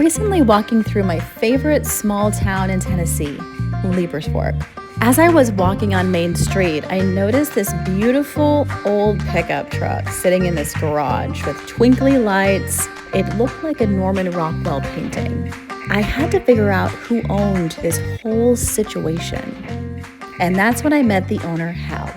recently walking through my favorite small town in Tennessee, Leipers Fork. As I was walking on Main Street, I noticed this beautiful old pickup truck sitting in this garage with twinkly lights. It looked like a Norman Rockwell painting. I had to figure out who owned this whole situation. And that's when I met the owner, Hal.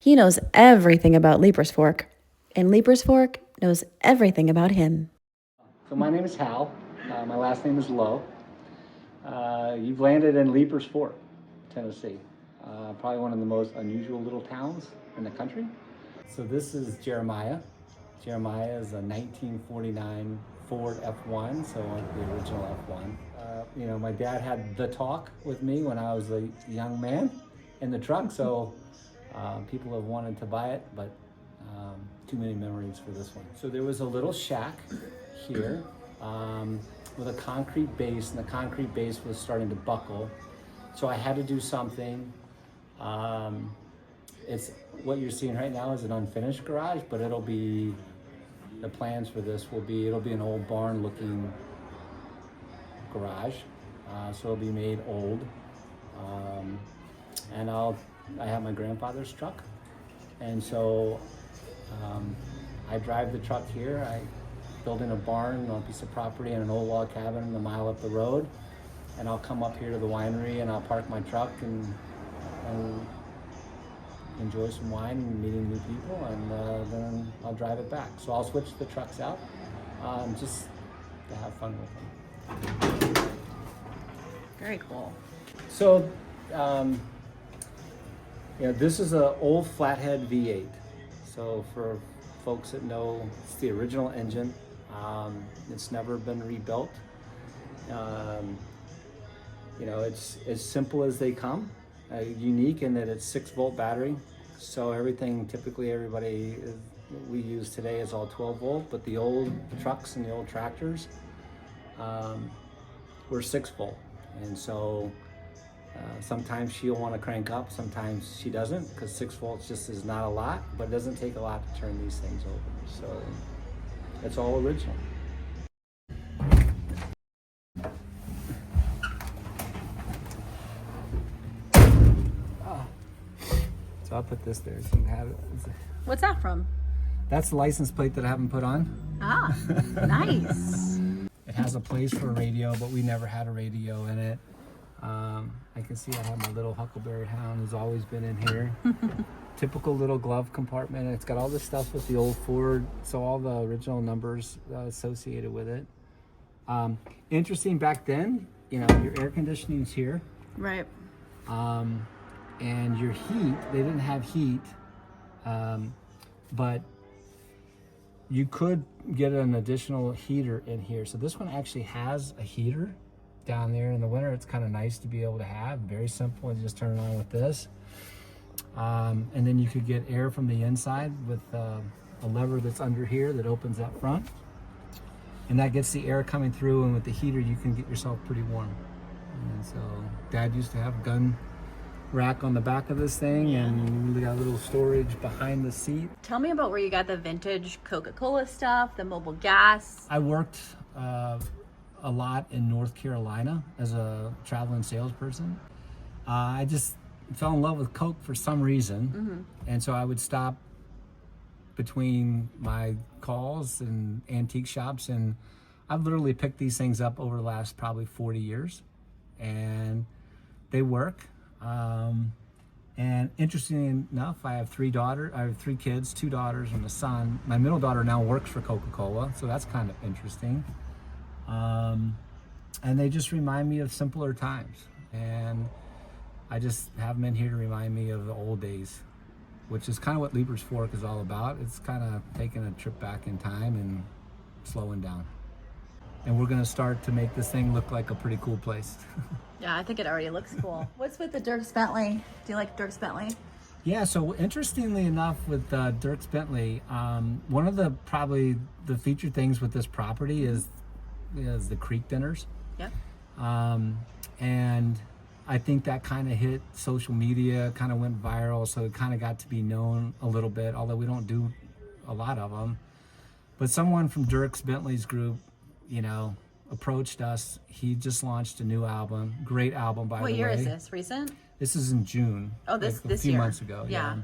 He knows everything about Leipers Fork, and Leipers Fork knows everything about him. So my name is Hal. My last name is Lowe. You've landed in Leipers Fork, Tennessee. Probably one of the most unusual little towns in the country. So this is Jeremiah. Jeremiah is a 1949 Ford F1, so the original F1. My dad had the talk with me when I was a young man in the truck, so people have wanted to buy it, but too many memories for this one. So there was a little shack here with a concrete base, and the concrete base was starting to buckle. So I had to do something. It's what you're seeing right now is an unfinished garage, but the plans for this it'll be an old barn looking garage. So it'll be made old. And I have my grandfather's truck. And so I drive the truck here. I build in a barn on a piece of property and an old log cabin a mile up the road. And I'll come up here to the winery and I'll park my truck and enjoy some wine and meeting new people, and then I'll drive it back. So I'll switch the trucks out just to have fun with them. Very cool. So, this is an old flathead V8. So for folks that know, it's the original engine. It's never been rebuilt. It's as simple as they come. Unique in that it's 6-volt battery. So everybody we use today is all 12-volt, but the old trucks and the old tractors were 6-volt. And so sometimes she'll want to crank up, sometimes she doesn't, because 6 volts just is not a lot, but it doesn't take a lot to turn these things over. So it's all original. So I'll put this there so you can have it. What's that from? That's the license plate that I haven't put on. Ah, nice. It has a place for a radio, but we never had a radio in it. I can see I have my little Huckleberry Hound who's always been in here. Typical little glove compartment. It's got all this stuff with the old Ford, so all the original numbers associated with it. Interesting, back then, your air conditioning's here. Right. And your heat, they didn't have heat, but you could get an additional heater in here. So this one actually has a heater down there in the winter. It's kind of nice to be able to have. Very simple, and just turn it on with this. And then you could get air from the inside with a lever that's under here that opens up front. And that gets the air coming through, and with the heater you can get yourself pretty warm. And so Dad used to have a gun rack on the back of this thing, and we got a little storage behind the seat. Tell me about where you got the vintage Coca-Cola stuff, the mobile gas. I worked a lot in North Carolina as a traveling salesperson. I just fell in love with Coke for some reason, and so I would stop between my calls and antique shops, and I've literally picked these things up over the last probably 40 years, and they work. And interestingly enough, I have 3 kids, 2 daughters and a son. My middle daughter now works for Coca-Cola, so that's kind of interesting. And they just remind me of simpler times. And I just have them in here to remind me of the old days, which is kind of what Leipers Fork is all about. It's kind of taking a trip back in time and slowing down. And we're gonna start to make this thing look like a pretty cool place. Yeah, I think it already looks cool. What's with the Dierks Bentley? Do you like Dierks Bentley? Yeah, so interestingly enough with Dierks Bentley, one of the featured things with this property is the creek dinners. Yeah. And I think that kind of hit social media, kind of went viral, so it kind of got to be known a little bit, although we don't do a lot of them. But someone from Dierks Bentley's group, approached us. He just launched a new album. Great album, by the way. What year is this? Recent? This is in June. Oh, this a few year. months ago. Yeah.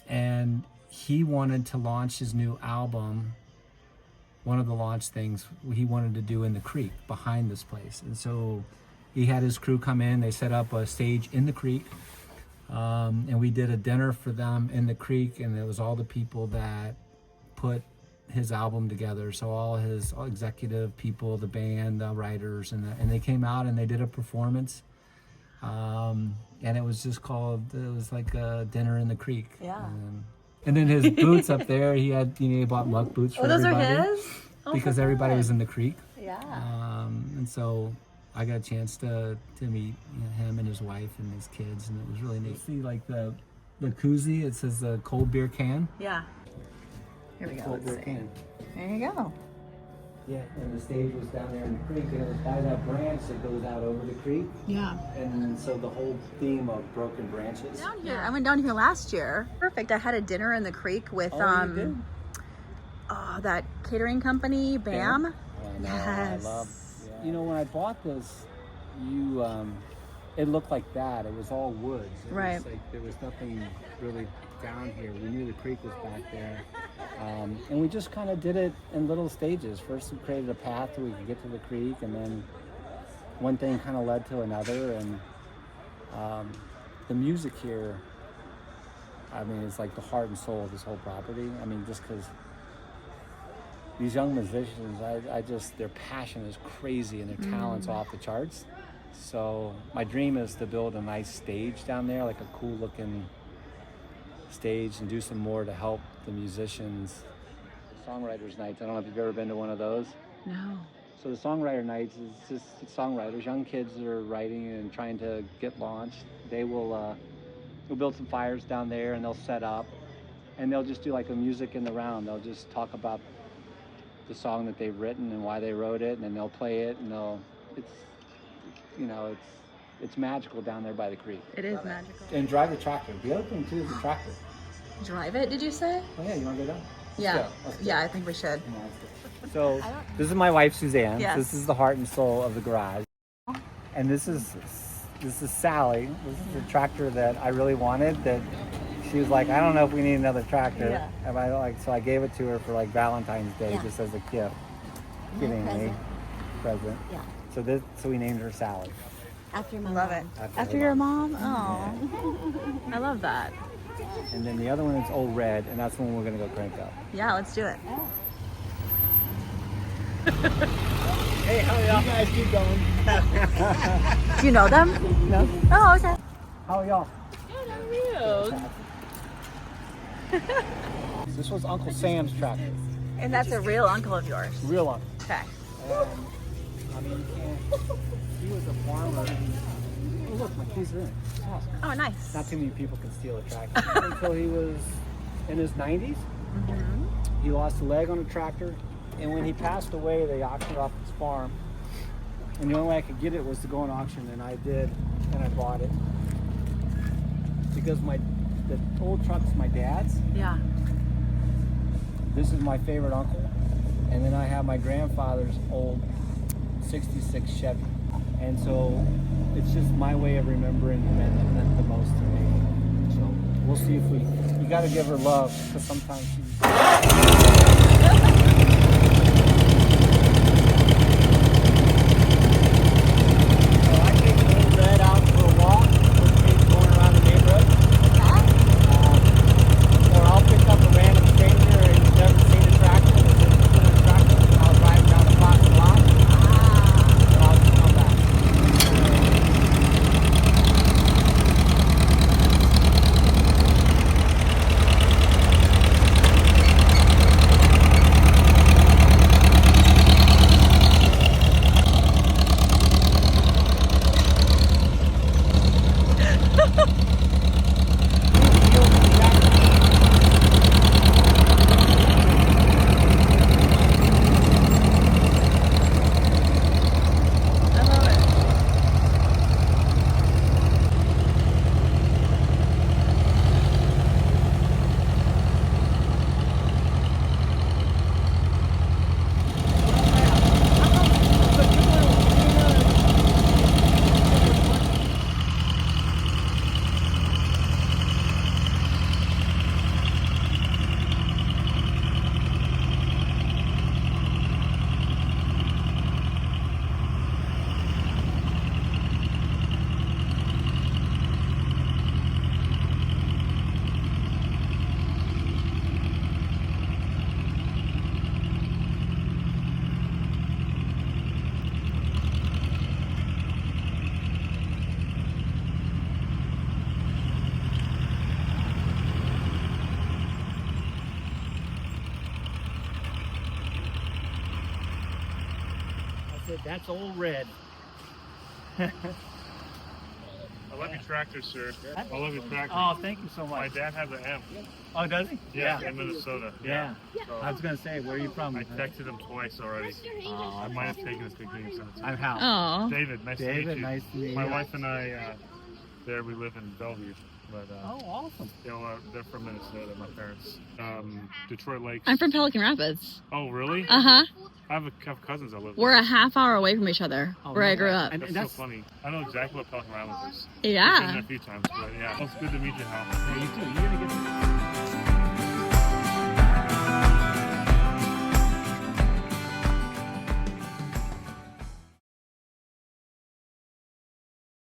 And he wanted to launch his new album. One of the launch things he wanted to do in the creek behind this place. And so he had his crew come in. They set up a stage in the creek. And we did a dinner for them in the creek. And it was all the people that put his album together. So all his executive people, the band, the writers, and they came out and they did a performance. And it was just called, it was like a dinner in the creek. Yeah. And then his boots up there, he had, he bought muck boots for everybody. Those are his? Because everybody was in the creek. Yeah. And so I got a chance to meet him and his wife and his kids, and it was really neat. See, like the koozie, it says the cold beer can. Yeah. Here we go. Cold beer can. There you go. Yeah, and the stage was down there in the creek, and it was by that branch that goes out over the creek. Yeah. And so the whole theme of broken branches. Down here. I went down here last year. Perfect. I had a dinner in the creek with You did? that catering company, BAM. Oh, no, Yes. I love. Yeah. You know, when I bought this, it looked like that. It was all woods. It Right. was like there was nothing really down here. We knew the creek was back there, and we just kind of did it in little stages. First, we created a path so we could get to the creek, and then one thing kind of led to another. And the music here, I mean, it's like the heart and soul of this whole property. I mean, just because these young musicians, I just, their passion is crazy and their talent's off the charts. So my dream is to build a nice stage down there, like a cool looking stage, and do some more to help the musicians. Songwriters nights, I don't know if you've ever been to one of those. No. So the songwriter nights is just songwriters, young kids that are writing and trying to get launched. They will we'll build some fires down there, and they'll set up, and they'll just do like a music in the round. They'll just talk about the song that they've written and why they wrote it, and then they'll play it, and it's magical down there by the creek. It is magical. And drive the tractor. The other thing too is the tractor. Drive it, did you say? Oh yeah, you want to go down? Yeah. Let's go. Yeah, I think we should. Come on, let's go. So this is my wife Suzanne. Yes. This is the heart and soul of the garage. And this is Sally. This is the tractor that I really wanted. That she was like, I don't know if we need another tractor. Yeah. And so I gave it to her for like Valentine's Day, just as a gift. Giving me present. Yeah. So we named her Sally. After my Love mom. it. After your mom? Oh. I love that. And then the other one is Old Red, and that's when we're gonna go crank up. Yeah, let's do it. Hey, how are y'all? You guys keep going. Do you know them? No. Oh, okay. How are y'all? Good, how are you? This was Uncle Sam's tractor. And that's a real uncle of yours. Real uncle. Okay. I mean, you can't. He was a farmer. Oh, look, my keys are in. It's awesome. Oh, nice. Not too many people can steal a tractor. Until he was in his 90s. He lost a leg on a tractor, and when he passed away, they auctioned off his farm. And the only way I could get it was to go on auction, and I did, and I bought it. Because the old truck's my dad's. Yeah. This is my favorite uncle. And then I have my grandfather's old 66 Chevy. And so it's just my way of remembering him that meant the most to me. So we'll see if you gotta give her love, because sometimes she's... That's old red. I love your tractor, sir. I love your tractor. Oh, thank you so My much. dad has an M. Oh, does he? Yeah, in Minnesota. Yeah. So I was gonna say, where are you from? I texted him twice already. Oh, I might have taken his nickname. Sent it to I'm him. Hal. Oh. David, nice to meet David, you. nice to meet you. My wife and I, we live in Bellevue, but Oh, awesome. they're from Minnesota. My parents, Detroit Lakes. I'm from Pelican Rapids. Oh, really? Uh-huh. I have cousins that live We're there. a half hour away from each other, Oh, where I no grew way. up. And That's that's so funny. I know exactly what Pelican Rapids is. I've been Yeah. there a few times, but yeah. Well, it's good to meet you, Hal. Yeah, you too. You're gonna get